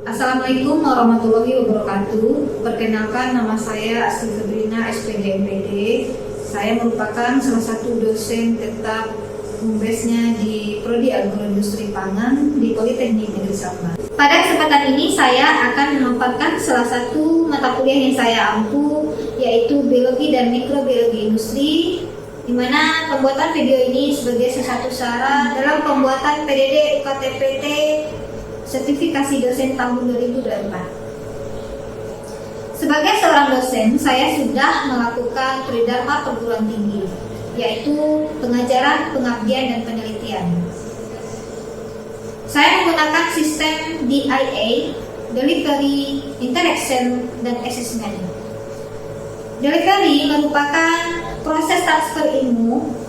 Assalamualaikum warahmatullahi wabarakatuh. Perkenalkan, nama saya Astri Febrina, SPG MPD. Saya merupakan salah satu dosen tetap UMBES-nya di Prodi Agroindustri Pangan di Politeknik Negeri Samba. Pada kesempatan ini saya akan memaparkan salah satu mata kuliah yang saya ampu, yaitu Biologi dan Mikrobiologi Industri, di mana pembuatan video ini sebagai salah satu syarat dalam pembuatan PDD UKTPT sertifikasi dosen tahun 2024. Sebagai seorang dosen, saya sudah melakukan tridharma perguruan tinggi, yaitu pengajaran, pengabdian, dan penelitian. Saya menggunakan sistem DIA, Delivery, Interaction, dan Assessment. Delivery merupakan proses transfer ilmu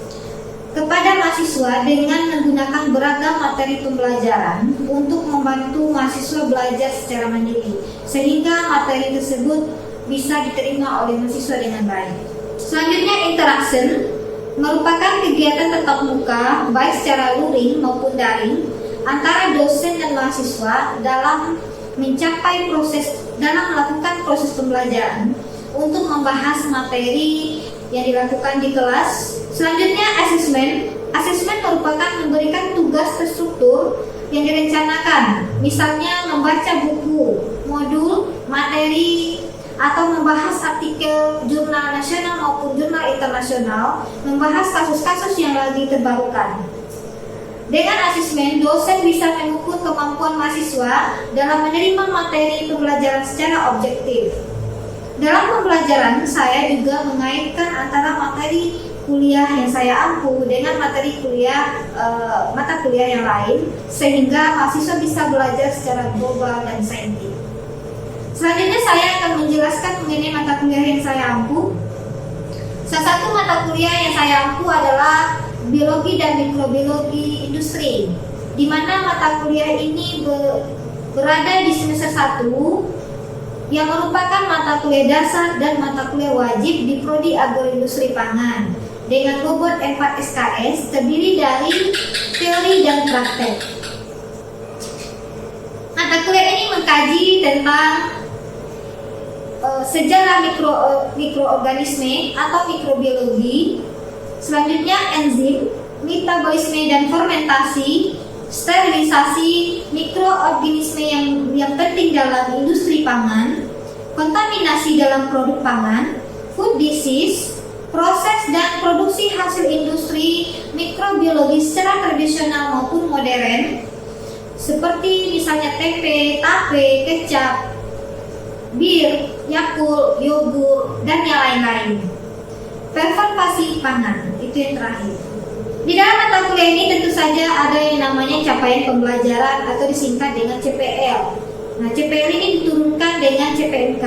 kepada mahasiswa dengan menggunakan beragam materi pembelajaran untuk membantu mahasiswa belajar secara mandiri, sehingga materi tersebut bisa diterima oleh mahasiswa dengan baik. Selanjutnya, interaction merupakan kegiatan tatap muka baik secara luring maupun daring antara dosen dan mahasiswa dalam melakukan proses pembelajaran untuk membahas materi yang dilakukan di kelas. Selanjutnya, assessment merupakan memberikan tugas terstruktur yang direncanakan, misalnya membaca buku, modul, materi, atau membahas artikel jurnal nasional maupun jurnal internasional, membahas kasus-kasus yang lagi terbarukan. Dengan asesmen, dosen bisa mengukur kemampuan mahasiswa dalam menerima materi pembelajaran secara objektif. Dalam pembelajaran, saya juga mengaitkan antara materi kuliah yang saya ampu dengan materi mata kuliah yang lain, sehingga mahasiswa bisa belajar secara global dan saintifik. Selanjutnya, saya akan menjelaskan mengenai mata kuliah yang saya ampu. Salah satu mata kuliah yang saya ampu adalah Biologi dan Mikrobiologi Industri, di mana mata kuliah ini berada di semester 1, yang merupakan mata kuliah dasar dan mata kuliah wajib di Prodi Agroindustri Pangan dengan bobot 4 SKS terdiri dari teori dan praktek. Mata kuliah ini mengkaji tentang sejarah mikroorganisme atau mikrobiologi, selanjutnya enzim, metabolisme dan fermentasi, sterilisasi mikroorganisme yang penting dalam industri pangan, kontaminasi dalam produk pangan, food disease, proses dan produksi hasil industri mikrobiologi secara tradisional maupun modern, seperti misalnya tempe, tape, kecap, bir, Yakult, yogurt, dan yang lain-lain. Fermentasi pangan, itu yang terakhir. Di dalam mata kuliah ini tentu saja ada yang namanya capaian pembelajaran atau disingkat dengan CPL. Nah, CPL ini diturunkan dengan CPMK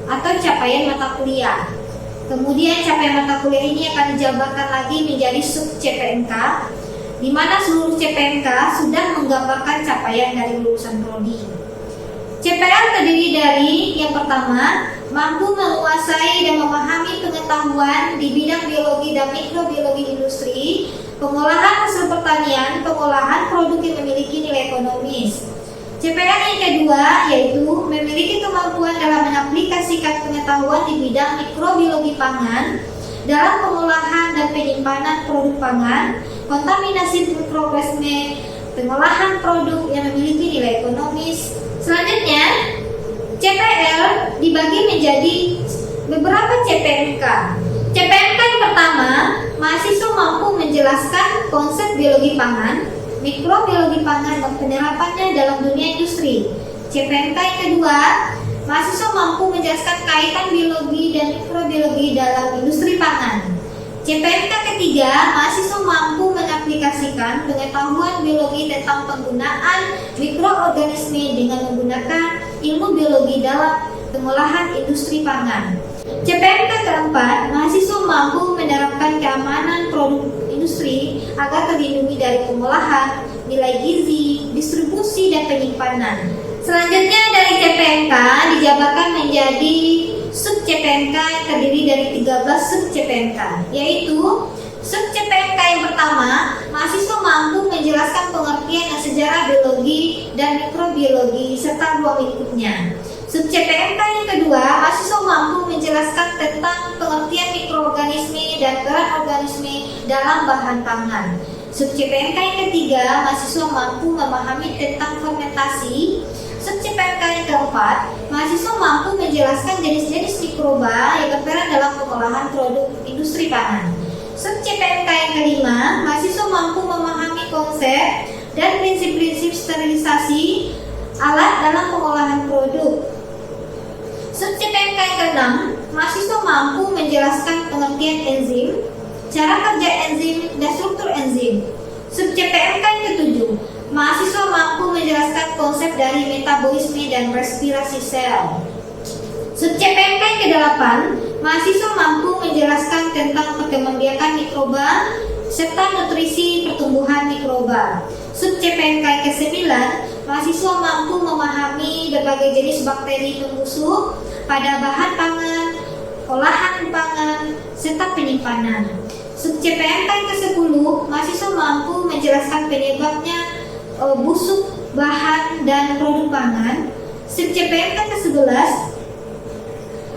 atau capaian mata kuliah. Kemudian capaian mata kuliah ini akan dijabarkan lagi menjadi sub CPMK, di mana seluruh CPMK sudah menggambarkan capaian dari lulusan prodi. CPL terdiri dari yang pertama, mampu menguasai dan memahami pengetahuan di bidang biologi dan mikrobiologi industri, pengolahan hasil pertanian, pengolahan produk yang memiliki nilai ekonomis. CPL yang kedua yaitu memiliki kemampuan dalam mengaplikasikan pengetahuan di bidang mikrobiologi pangan dalam pengolahan dan penyimpanan produk pangan, kontaminasi mikroorganisme, pengolahan produk yang memiliki nilai ekonomis. Selanjutnya, CPL dibagi menjadi beberapa CPMK. CPMK yang pertama, mahasiswa mampu menjelaskan konsep biologi pangan, mikrobiologi pangan dan penerapannya dalam dunia industri. CPMK yang kedua, mahasiswa mampu menjelaskan kaitan biologi dan mikrobiologi dalam industri pangan. CPMK ketiga, mahasiswa mampu mengaplikasikan pengetahuan biologi tentang penggunaan mikroorganisme dengan menggunakan ilmu biologi dalam pengolahan industri pangan. CPMK keempat, mahasiswa mampu menerapkan keamanan produk industri agar terlindungi dari pengolahan, nilai gizi, distribusi, dan penyimpanan. Selanjutnya dari CPMK dijabarkan menjadi sub CPMK yang terdiri dari 13 sub CPMK, yaitu Sub CPMK yang pertama, mahasiswa mampu menjelaskan pengertian dan sejarah biologi dan mikrobiologi serta ruang lingkupnya. Sub CPMK yang kedua, mahasiswa mampu menjelaskan tentang pengertian mikroorganisme dan peran organisme dalam bahan pangan. Sub CPMK yang ketiga, mahasiswa mampu memahami tentang fermentasi. Sub CPMK yang keempat, mahasiswa mampu menjelaskan jenis-jenis mikroba yang berperan dalam pengolahan produk industri pangan. Sub CPMK yang kelima, mahasiswa mampu memahami konsep dan prinsip-prinsip sterilisasi alat dalam pengolahan produk. Sub CPMK yang keenam, mahasiswa mampu menjelaskan pengertian enzim, cara kerja enzim, dan struktur enzim. Sub CPMK yang ketujuh, mahasiswa mampu menjelaskan konsep dari metabolisme dan respirasi sel. Sub CPMK yang kedelapan, mahasiswa mampu menjelaskan tentang perkembangbiakan mikroba serta nutrisi pertumbuhan mikroba. Sub CPMK yang kesembilan, mahasiswa mampu memahami berbagai jenis bakteri pembusuk pada bahan pangan, olahan pangan, serta penyimpanan. Sub CPMK yang ke-10, mahasiswa mampu menjelaskan penyebabnya busuk bahan dan produk pangan. Sub CPMK ke-11,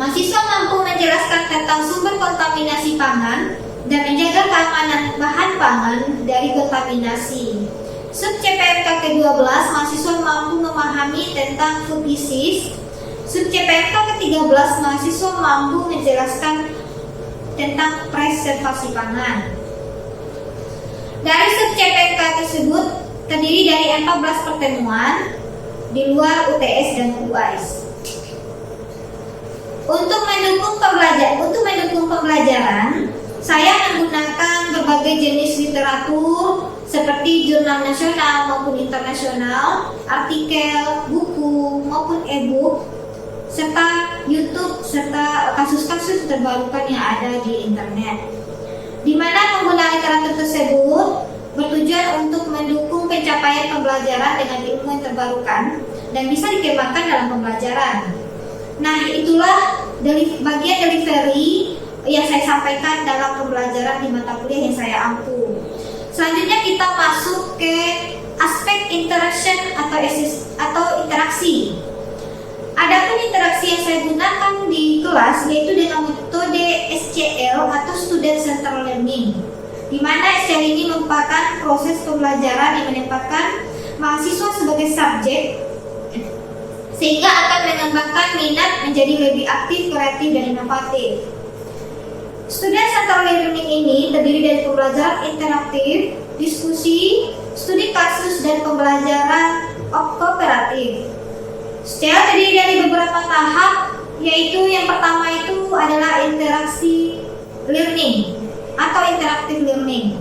mahasiswa mampu menjelaskan tentang sumber kontaminasi pangan dan menjaga keamanan bahan pangan dari kontaminasi. Sub CPMK ke-12, mahasiswa mampu memahami tentang food disease. Sub CPMK ke-13, mahasiswa mampu menjelaskan tentang preservasi pangan. Dari sub CPMK tersebut terdiri dari 14 pertemuan di luar UTS dan UAS. Untuk mendukung pembelajaran, saya menggunakan berbagai jenis literatur seperti jurnal nasional maupun internasional, artikel, buku maupun e-book, serta YouTube serta kasus-kasus terbarukan yang ada di internet. Di mana penggunaan literatur tersebut bertujuan untuk mendukung pencapaian pembelajaran dengan ilmu yang terbarukan dan bisa dikembangkan dalam pembelajaran. Nah, itulah bagian delivery yang saya sampaikan dalam pembelajaran di mata kuliah yang saya ampu. Selanjutnya kita masuk ke aspek interaction atau interaksi. Adapun interaksi yang saya gunakan di kelas yaitu dengan metode SCL atau Student Centered Learning, di mana SCL ini merupakan proses pembelajaran yang menempatkan mahasiswa sebagai subjek sehingga akan mengembangkan minat menjadi lebih aktif, kreatif, dan inovatif. Student Centered Learning ini terdiri dari pembelajaran interaktif, diskusi, studi kasus, dan pembelajaran kooperatif. Secara terdiri dari beberapa tahap, yaitu yang pertama itu adalah interaksi learning atau interactive learning.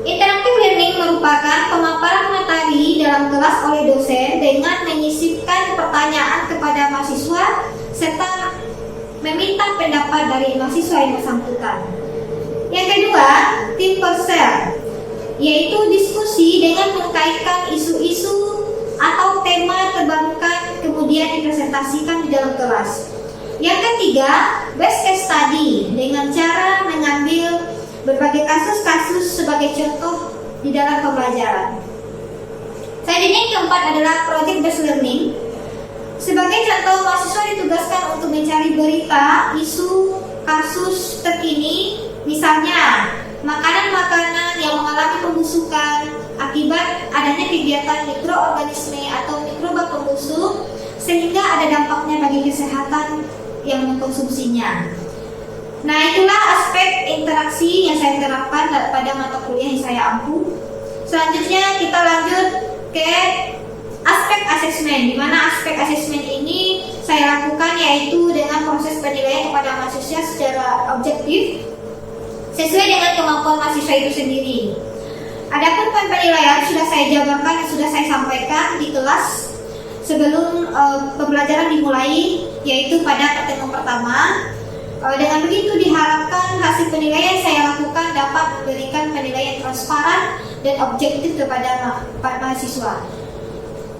Interactive learning merupakan pemaparan materi dalam kelas oleh dosen dengan menyisipkan pertanyaan kepada mahasiswa serta meminta pendapat dari mahasiswa yang bersangkutan. Yang kedua, team Purcell, yaitu diskusi dengan mengkaitkan isu-isu atau tema terbarukan kemudian dipresentasikan di dalam kelas. Yang ketiga, best case study dengan cara mengambil berbagai kasus-kasus sebagai contoh di dalam pembelajaran. Selanjutnya yang keempat adalah project based learning. Sebagai contoh, mahasiswa ditugaskan untuk mencari berita, isu, kasus terkini, misalnya makanan-makanan yang mengalami pembusukan akibat adanya kegiatan mikroorganisme atau mikroba pembusuk sehingga ada dampaknya bagi kesehatan yang mengkonsumsinya. Nah, itulah aspek interaksi yang saya terapkan pada mata kuliah yang saya ampu. Selanjutnya kita lanjut ke aspek asesmen, di mana aspek asesmen ini saya lakukan yaitu dengan proses penilaian kepada mahasiswa secara objektif sesuai dengan kemampuan mahasiswa itu sendiri. Adapun poin penilaian sudah saya jabarkan dan sudah saya sampaikan di kelas sebelum pembelajaran dimulai, yaitu pada pertemuan pertama. Dengan begitu diharapkan hasil penilaian saya lakukan dapat memberikan penilaian transparan dan objektif kepada mahasiswa.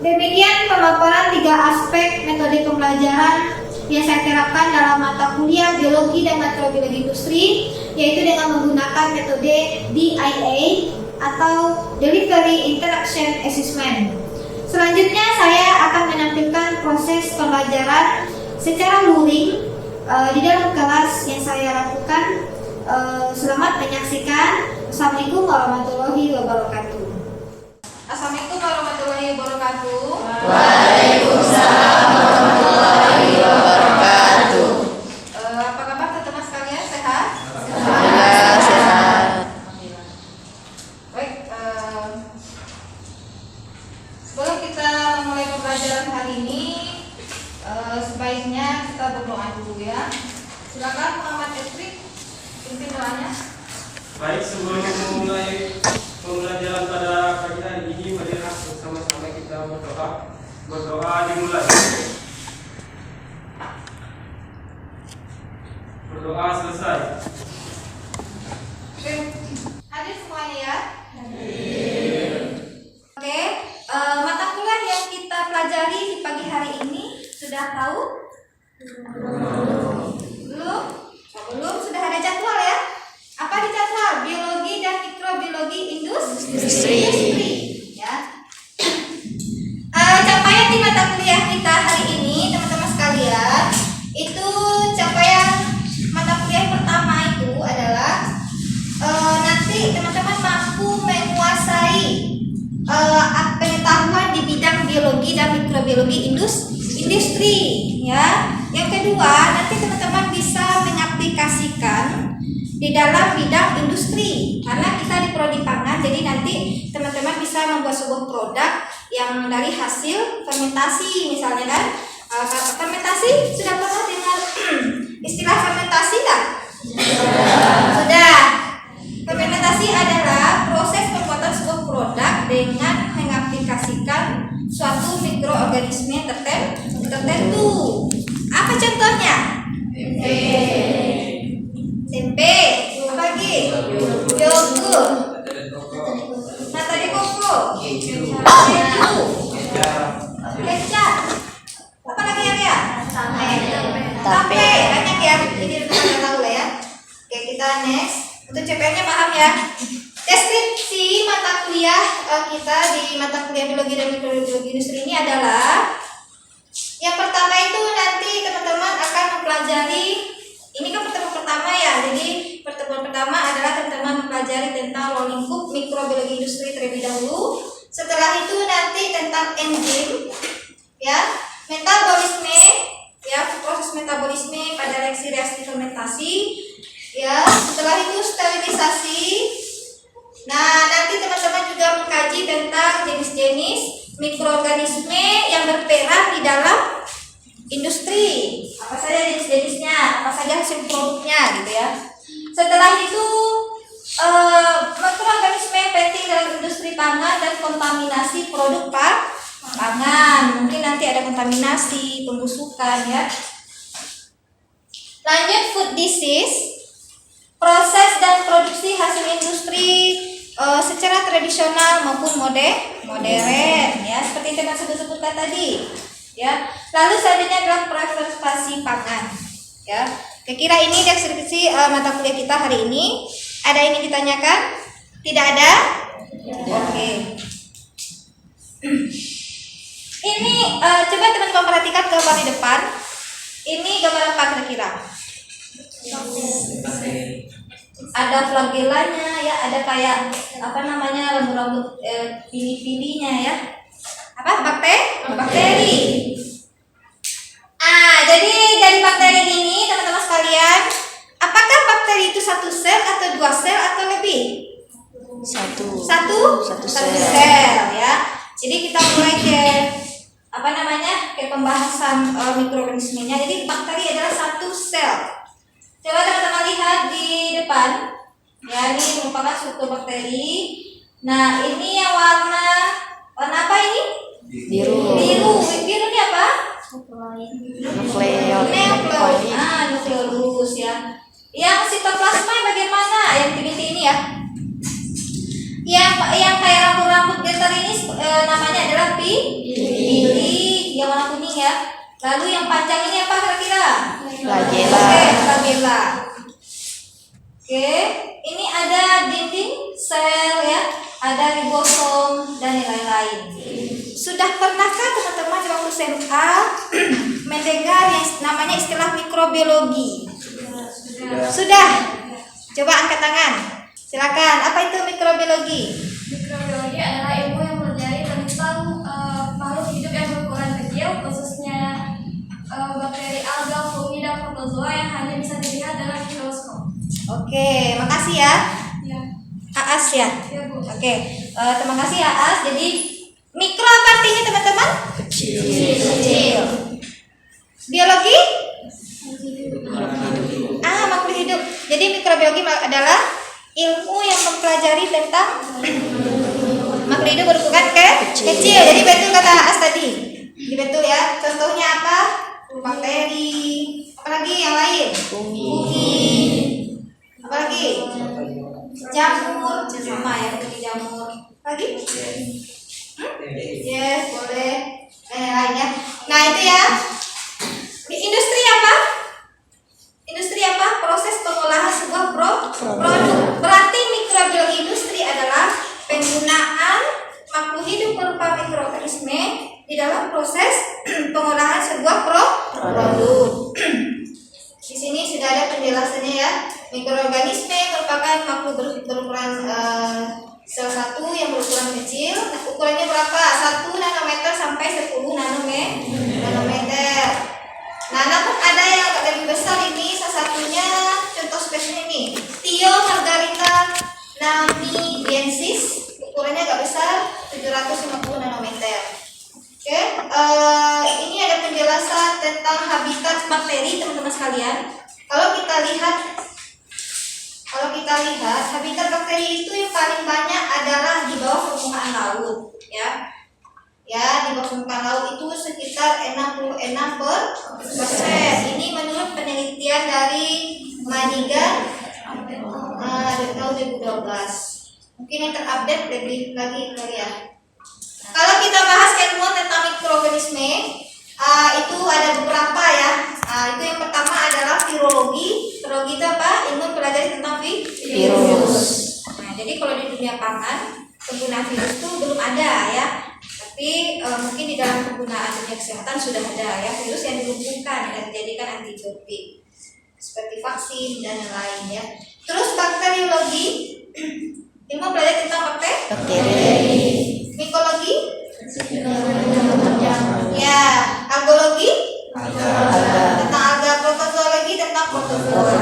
Demikian pemaparan 3 aspek metode pembelajaran yang saya terapkan dalam mata kuliah biologi dan mikrobiologi industri, yaitu dengan menggunakan metode DIA atau Delivery Interaction Assessment. Selanjutnya saya akan menampilkan proses pembelajaran secara luring di dalam kelas yang saya lakukan. Selamat menyaksikan. Assalamualaikum warahmatullahi wabarakatuh. Assalamualaikum warahmatullahi wabarakatuh. Waalaikumsalam warahmatullahi wabarakatuh. Apa kabar teman-teman sekalian? Sehat? Alhamdulillah sehat. Baik, sebelum kita memulai pembelajaran hari ini, sebaiknya kita berdoa dulu ya. Silakan Muhammad Estrik, pimpin doanya. Baik, sebelum memulai pembelajaran pada pagi hari ini, marilah bersama-sama kita berdoa. Berdoa dimulai. Berdoa selesai. Oke, hadir semuanya ya. Oke, mata kuliah yang kita pelajari di pagi hari ini sudah tahu? Belum? Belum, sudah ada jadwal ya? Apa di jadwal? Biologi dan mikrobiologi industri. Ya. Capaian di mata kuliah kita hari ini, teman-teman sekalian, itu capaian mata kuliah pertama itu adalah nanti teman-teman mampu menguasai pengetahuan di bidang biologi dan mikrobiologi industri ya. Yang kedua, nanti teman-teman bisa mengaplikasikan di dalam bidang industri karena kita di prodi pangan, jadi nanti teman-teman bisa membuat sebuah produk yang dari hasil fermentasi misalnya kan. Fermentasi, sudah pernah dengar istilah fermentasi tak? Sudah. Fermentasi adalah proses pembuatan sebuah produk dengan mengaplikasikan suatu mikroorganisme tertentu. Apa contohnya? Tempe, apa lagi? Yogurt, nata de coco, keju, kecap, apa lagi ya? Tape, banyak ya. Jadi teman-teman tahu lah ya. Oke, kita next. Untuk CPN-nya paham ya. Deskripsi mata kuliah kita di mata kuliah biologi dan mikrobiologi industri ini adalah yang pertama itu nanti teman-teman akan mempelajari, ini kan pertemuan pertama ya. Jadi pertemuan pertama adalah teman-teman mempelajari tentang ruang lingkup mikrobiologi industri terlebih dahulu. Setelah itu nanti tentang enzim, ya, metabolisme, ya, proses metabolisme pada reaksi-reaksi fermentasi, ya. Setelah itu sterilisasi. Nah, nanti teman-teman juga mengkaji tentang jenis-jenis mikroorganisme yang berperan di dalam industri. Apa saja jenis-jenisnya, apa saja hasil produknya gitu ya. Setelah itu mikroorganisme penting dalam industri pangan dan kontaminasi produk pangan. Mungkin nanti ada kontaminasi, pembusukan ya. Lanjut food disease. Proses dan produksi hasil industri secara tradisional maupun modern ya, seperti yang saya sebutkan tadi ya. Lalu selanjutnya adalah preservasi pangan ya. Kira-kira ini deskripsi mata kuliah kita hari ini. Ada yang ingin ditanyakan? Tidak ada? Oke. Ini coba teman-teman perhatikan gambar di depan. Ini gambar apa kira-kira? Ada flagellanya ya, ada kayak apa namanya rambut-rambut pili-pilinya ya. Apa? Bakteri. Jadi dari bakteri ini teman-teman sekalian, apakah bakteri itu satu sel atau dua sel atau lebih? Satu sel ya. Jadi kita mulai ke apa namanya ke pembahasan mikroorganismenya. Jadi bakteri adalah satu sel. Coba teman-teman lihat di depan, ya, ini merupakan struktur bakteri. Nah, ini yang warna apa ini? Biru ini apa? Nukleolus ya. Yang sitoplasma bagaimana? Yang pinti ini ya. Yang kayak rambut-rambut getar ini namanya adalah pili, yang warna kuning ya. Lalu yang panjang ini apa kira-kira? Flagella. Oke, flagella. Oke, ini ada dinding sel ya, ada ribosom dan lain-lain. Sudah pernahkah teman-teman di waktu SMA mendengar yang namanya istilah mikrobiologi? Sudah. Coba angkat tangan. Silakan. Apa itu mikrobiologi? Mikrobiologi adalah ilmu yang mempelajari tentang makhluk hidup yang berukuran kecil, khususnya bakteri, alga, fungi, dan protozoa yang hanya bisa dilihat dengan mikroskop. Oke, makasih ya. Ya, Aas ya. ya Bu. Oke, terima kasih Aas. Jadi mikro apa artinya teman-teman? Kecil. Biologi? Makhluk hidup. Jadi mikrobiologi adalah ilmu yang mempelajari tentang makhluk hidup berukuran kecil. Jadi betul kata Aas tadi. Jadi betul ya. Contohnya apa? Bakteri. Apalagi yang lain? Fungi. Apalagi? Jamur. Sama ya, seperti jamur. Lagi? Yes, boleh. Dan yang lainnya. Nah itu ya. Di industri apa? Industri apa? Proses pengolahan sebuah produk. Berarti mikrobiologi industri adalah penggunaan makhluk hidup berupa mikroorganisme di dalam proses pengolahan sebuah produk. Di sini sudah ada penjelasannya ya. Mikroorganisme merupakan makhluk berukuran salah satu yang berukuran kecil. Nah, ukurannya berapa? 1 nanometer sampai 10 nanometer. Nah, namun ada yang agak lebih besar ini. Salah satunya contoh spesiesnya ini, Tio margarita namibiensis. Ukurannya agak besar, 750 nanometer. Oke, ini ada penjelasan tentang habitat bakteri teman-teman sekalian. Kalau kita lihat habitat bakteri itu yang paling banyak adalah di bawah permukaan laut, ya. Ya, di bawah permukaan laut itu sekitar 66%. Ini menurut penelitian dari Manigan dari tahun 2012. Mungkin yang terupdate lebih lagi ya. Kalau kita bahas ilmuwan tentang mikroorganisme, itu ada beberapa ya. Itu yang pertama adalah virologi. Virologi itu apa? Ilmu mempelajari tentang virus. Nah, jadi kalau di dunia pangan, penggunaan virus itu belum ada ya. Tapi mungkin di dalam penggunaan dunia kesehatan sudah ada ya, virus yang dilumpuhkan dan dijadikan antibiotik seperti vaksin dan yang lain ya. Terus bakteriologi, ilmu belajar tentang bakteri. Mikologi, ya. Algologi, tentang alga. Protozoologi tentang protozoa.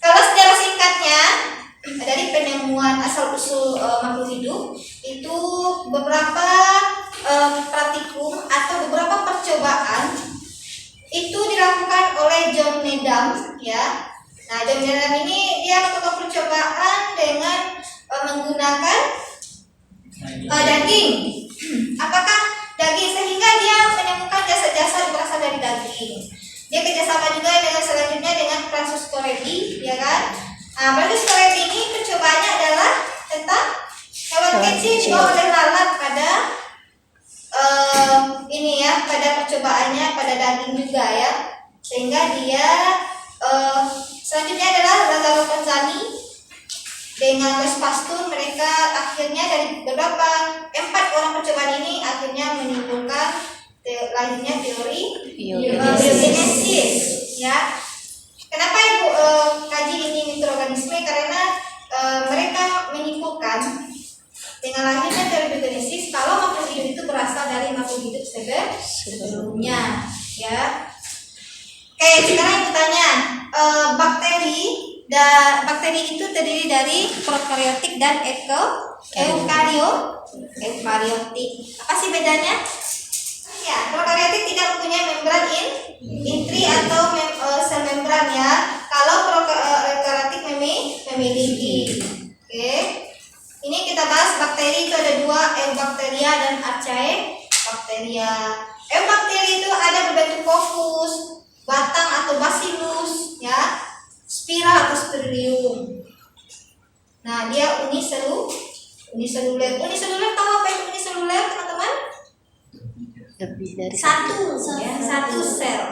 Kalau secara singkatnya dari penemuan asal usul makhluk hidup itu beberapa praktikum atau beberapa percobaan itu dilakukan oleh John Needham ya. Nah, John Needham ini dia melakukan percobaan dengan menggunakan daging. Apakah daging, sehingga dia menemukan jasa-jasa yang berasal dari daging. Dia kerjasama juga dengan selanjutnya dengan Francis Corelli, ya kan? Nah, Francis Corelli ini percobaannya adalah tentang hewan kecil dibawa oleh lalat pada ini ya, pada percobaannya pada daging juga ya, sehingga dia selanjutnya adalah Lazzaro Panzani dengan Les Pasteur. Mereka akhirnya dari beberapa 4 orang percobaan ini akhirnya menimbulkan lahirnya teori biogenesis ya. Kenapa Ibu kaji ini mikroorganisme? Karena mereka menyimpulkan dengan lahirnya teori biogenesis kalau makhluk hidup itu berasal dari makhluk hidup sebelumnya ya. Oke, sekarang Ibu tanya, bakteri itu terdiri dari prokaryotik dan eukaryotik. Apa sih bedanya? Ya, prokaryotik tidak mempunyai membran intri atau sel membran ya. Kalau prokaryotik memiliki. Oke. Ini kita bahas bakteri itu ada 2, Eubacteria dan Archaebacteria. Eubacteria itu ada berbentuk kopus, batang atau bacillus ya, spiral atau spirillum. Nah, dia uniseluler. Uniseluler tahu apa itu uniseluler, teman-teman? Lebih dari satu, ya, satu sel.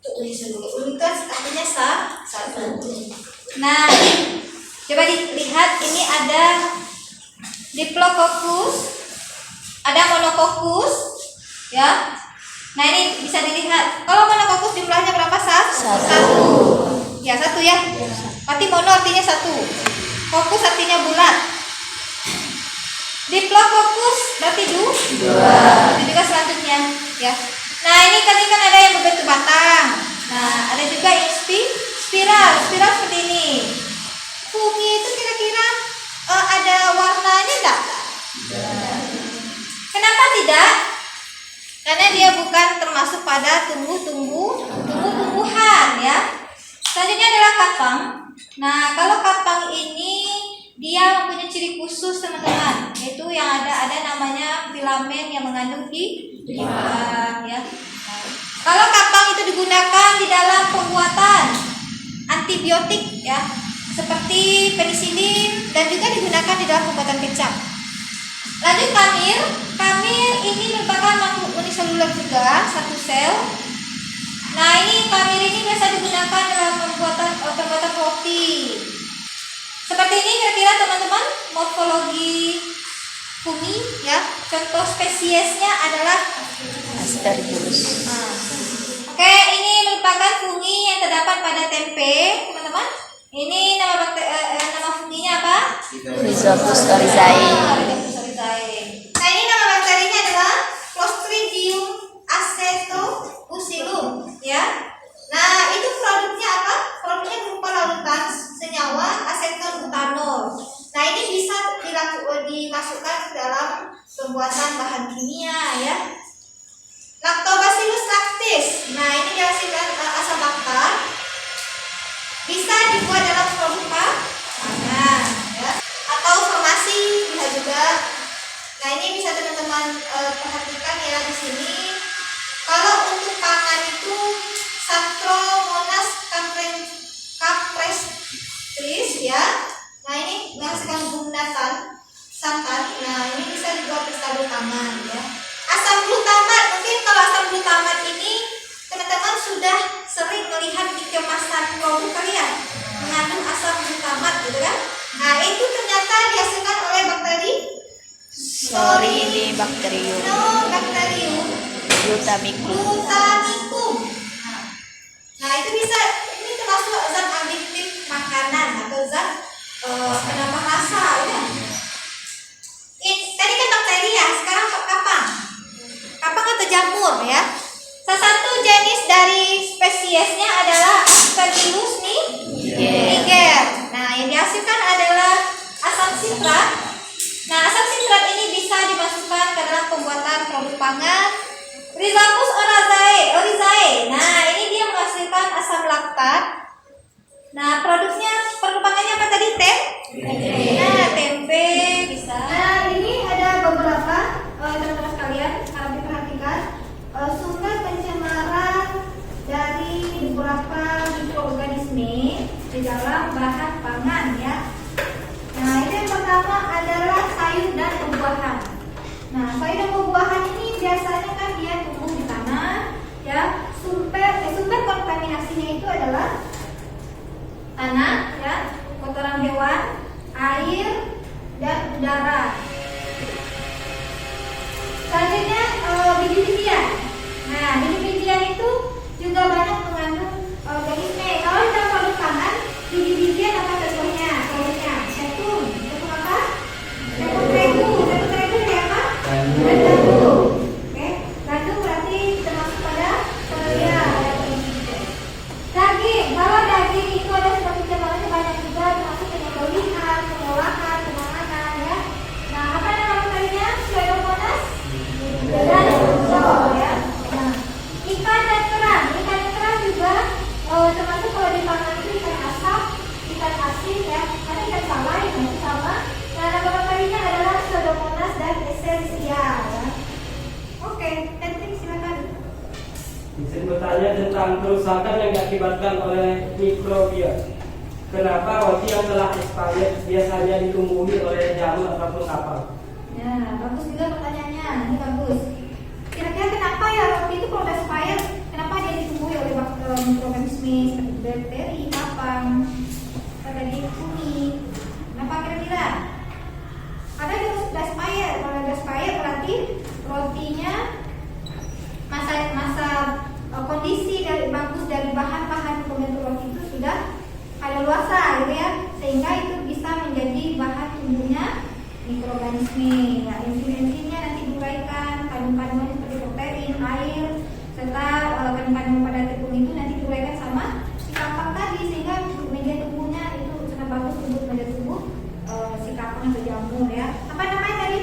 Tulis dulu. Itu artinya satu. Nah, coba dilihat ini ada Diplococcus, ada Monococcus, ya. Nah ini bisa dilihat. Kalau Monococcus jumlahnya berapa? Satu. Ya satu ya. Berarti mono artinya satu. Coccus artinya bulat. Diplococcus berarti dua. Itu juga selanjutnya, ya. Nah ini kan ada yang berbentuk batang. Nah ada juga yang spiral seperti ini. Fungi itu kira-kira ada warnanya enggak? Kenapa tidak? Karena dia bukan termasuk pada tumbuh-tumbuhan, ya. Selanjutnya adalah kapang. Nah kalau kapang ini dia mempunyai ciri khusus teman-teman, yaitu yang ada namanya filamen yang mengandung di bawah, ya. Nah, kalau kapang itu digunakan di dalam pembuatan antibiotik, ya, seperti penisilin, dan juga digunakan di dalam pembuatan kecap. Lanjut kamir. Kamir ini merupakan makhluk uniseluler juga, satu sel. Nah ini kamir ini biasa digunakan dalam pembuatan roti. Seperti ini kira-kira teman-teman morfologi fungi, ya. Contoh spesiesnya adalah Aspergillus. Oke, ini merupakan fungi yang terdapat pada tempe, teman-teman. Ini nama funginya apa? Rhizopus oryzae. Rhizopus oryzae. Nah ini nama bakterinya adalah Clostridium acetobucillum, ya. Nah itu produknya apa? Produknya berupa larutan senyawa asetonbutanol. Nah ini bisa dimasukkan ke dalam pembuatan bahan kimia, ya. Lactobacillus lactis. Nah ini dihasilkan asam laktat. Bisa dibuat dalam produk pangan, ya. Atau formasi bisa juga. Nah ini bisa teman-teman perhatikan ya di sini. Kalau untuk pangan itu Saccharomyces capresis, ya. Nah ini menghasilkan gumnatan santan. Nah ini bisa dibuat pesta pangan, ya. Asam glutamat, mungkin kalau asam glutamat ini teman-teman sudah sering melihat di kemasan produk kalian mengandung asam glutamat, gitu kan? Nah itu ternyata dihasilkan oleh bakteri Sorinibacterium. Bakterium Glutamicum. Nah itu bisa, ini termasuk zat adiktif makanan atau zat penambah rasa, ya. Tadi kan bakteri ya, sekarang kapang atau jamur, ya. Salah satu jenis dari spesiesnya adalah Aspergillus niger. Nah yang dihasilkan adalah asam sitrat. Nah asam sitrat ini bisa dimasukkan ke dalam pembuatan produk pangan. Rhizopus oryzae. Nah ini dia menghasilkan asam laktat. Nah produk pangannya apa tadi? Nah tempe bisa. Nah ini ada beberapa teman-teman sekalian harap diperhatikan sumber pencemaran dari beberapa mikroorganisme di dalam bahan pangan, ya. Nah ini yang pertama adalah sayur dan buah-buahan. Nah sayur dan buah-buahan ini biasanya kan dia tumbuh di tanah, ya. Sumber kontaminasinya itu adalah tanah, ya, kotoran hewan, air, dan udara. Selanjutnya biji-bijian. Nah biji-bijian itu juga banyak mengandung organisme. Kalau kita produk pangan, biji-bijian apa contohnya? Zaitun apa? Tepung terigu dari apa? Gandum. Oke, gandum berarti termasuk pada cereal. Daging, kalau daging itu ada seperti jenisnya banyak juga, termasuk penyembelihan, pengolahan, pengamanan, ya. Nah apa nama bakterinya? Pseudomonas dan ya. Nah, ikan dan kerang juga termasuk kalau di pangan itu ikan asap, ikan asin, ya. Ada ikan salai, itu sama. Nah nama bakterinya adalah Pseudomonas dan Escherichia, ya. Oke, Patrick silakan. Bisa bertanya tentang kerusakan yang diakibatkan oleh mikrobia. Kenapa roti yang telah expired biasanya ditumbuhi oleh jamur ataupun kapal? Ya, bagus juga pertanyaannya. Ini bagus. Kira-kira kenapa bakteri, kapang, tadi kuning. Kenapa kira-kira? Ada virus Daspayer. Kalau Daspayer berarti rotinya masa kondisi dari bagus dari bahan-bahan pembentuk roti itu sudah kadaluarsa gitu ya, sehingga itu bisa menjadi bahan tumbuhnya mikroorganisme. Nah, enzim-enzimnya nanti diuraikan, kandung-kandungan seperti protein, air, serta kandung-kandung pada tepung itu nanti diuraikan sama si kapang tadi, sehingga media tubuhnya itu sangat bagus untuk media tubuh si kapang atau jamur ya. Apa namanya tadi?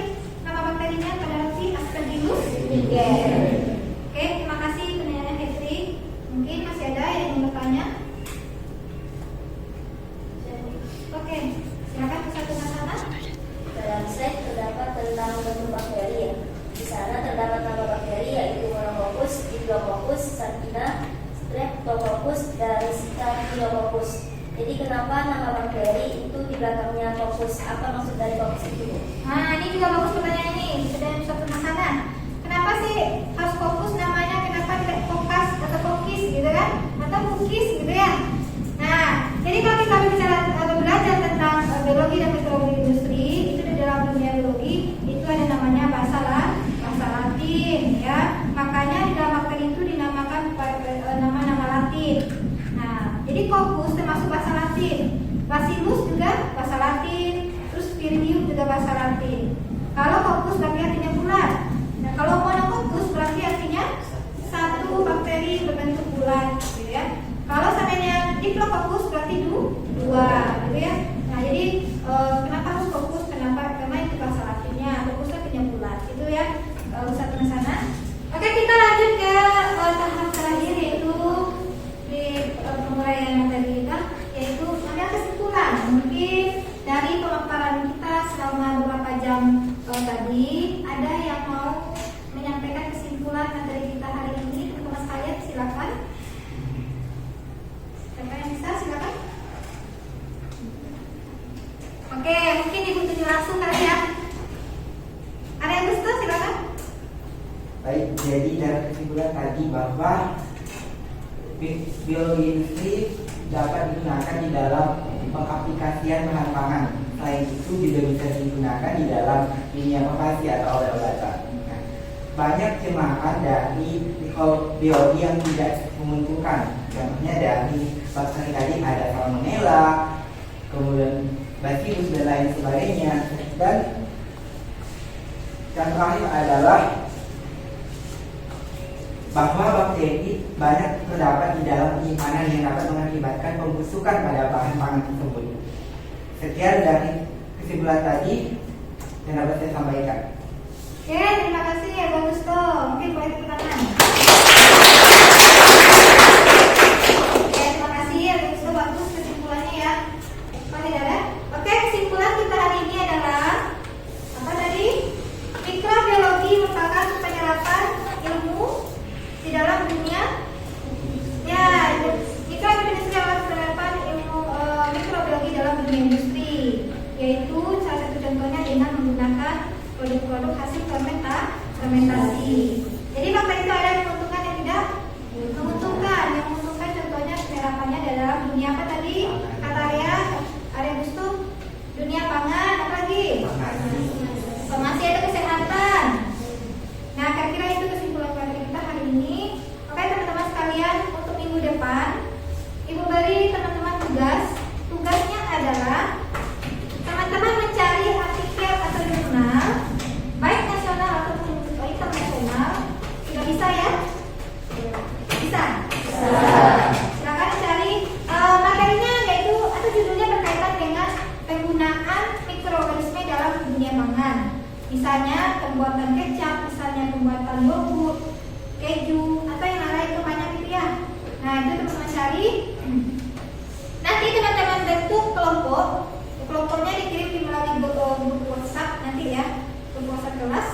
Nama bakterinya pada roti Aspergillus niger. Oke, terima kasih penelitian Hetri. Mungkin masih ada yang ingin bertanya? Oke, silakan ke satu sana. Dalam slide terdapat tentang bentuk bakteri ya. Di sana terdapat nama bakteri yaitu Monococcus, Diplococcus, Sarcina, Streptococcus, dan Staphylococcus. Jadi kenapa nama bakteri itu di belakangnya coccus? Apa maksud dari coccus itu? Nah, ini juga bagus pertanyaan ini. Sudah satu sana. Kenapa sih harus fokus namanya? Kenapa tidak fokus atau kokis gitu kan? Atau kukis gitu ya? Nah, jadi kalau kita bicara atau belajar tentang biologi dan mikrobiologi industri, itu di dalam dunia biologi itu ada namanya bahasa Latin ya. Makanya di dalam bakteri itu dinamakan nama-nama Latin. Nah, jadi kokus termasuk bahasa Latin. Bacillus juga bahasa Latin, terus Spiridium juga bahasa Latin. Kalau kokus berarti artinya bulat. Nah, kalau monococcus berarti artinya satu bakteri berbentuk bulat, gitu ya. Kalau seandainya Diplococcus berarti dua, gitu ya. Nah, jadi kenapa harus fokus? Kenapa? Karena itu bahasa Latinnya. Fokus artinya bulat, itu ya. Satu ke sana. Oke, kita lanjut ke tahap terakhir yaitu di penguraian materi kita, yaitu mengambil kesimpulan. Mungkin dari pemaparan kita selama beberapa jam tadi, ada yang mau menyampaikan kesimpulan materi kita hari ini? Teman-teman sekalian, silakan. Siapa yang bisa? Silakan. Oke, mungkin Ibu tunjuk langsung kali ya. Ada yang bisa? Silakan. Baik, jadi dari kesimpulan tadi bahwa biologi industri dapat digunakan di dalam pengaplikasian bahan pangan. Selain itu juga bisa digunakan di dalam dunia farmasi atau obat-obatan. Nah, banyak kelemahan dari biologi yang tidak menguntungkan. Contohnya dari bakteri tadi ada salmonella, kemudian bacillus dan lain sebagainya. Dan yang terakhir adalah bahwa bakteri banyak terdapat di dalam penyimpanan yang dapat mengakibatkan pembusukan pada bahan pangan tersebut. Sekian dari kesimpulan tadi yang dapat saya sampaikan. Oke, terima kasih ya Bang Gusto. Mungkin boleh tepuk tangan. Oke, terima kasih ya Bang Gusto. Bagus kesimpulannya ya. Kalau tidak ada? Oke, kesimpulan kita hari ini adalah apa tadi? Mikrobiologi merupakan penyerapan ilmu di dalam dunia ya, mikrobiologi adalah penerapan ilmu mikrobiologi dalam dunia industri, yaitu salah satu contohnya dengan menggunakan produk-produk hasil fermentasi. Jadi bakteri itu ada yang menguntungkan dan tidak menguntungkan. Yang menguntungkan contohnya penerapannya dalam dunia apa tadi? Kata ada Gusto, dunia pangan, apa lagi? Farmasi itu kesehatan. Nah, kira-kira itu kesimpulan materi kita hari ini. Oke, teman-teman sekalian, untuk minggu depan Ibu beri teman-teman tugasnya adalah teman-teman mencari artikel atau jurnal baik nasional ataupun internasional. Sudah bisa ya? Bisa? Silakan cari materinya, yaitu atau judulnya berkaitan dengan penggunaan mikroorganisme dalam dunia pangan. Misalnya pembuatan kecap, misalnya pembuatan yogurt, keju, atau yang lain itu banyak gitu ya. Nah, itu teman-teman cari. Nanti teman-teman bentuk kelompok. Kelompoknya dikirim melalui grup WhatsApp nanti ya, grup WhatsApp kelas.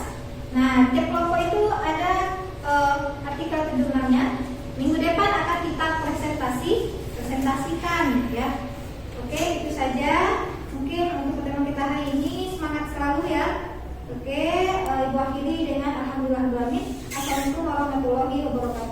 Nah, tiap kelompok itu ada artikel jurnalnya. Minggu depan akan kita presentasikan ya. Oke, itu saja. Mungkin untuk pertemuan kita hari ini, semangat selalu ya. Oke, Ibu akhiri dengan alhamdulillah. Assalamualaikum warahmatullahi wabarakatuh.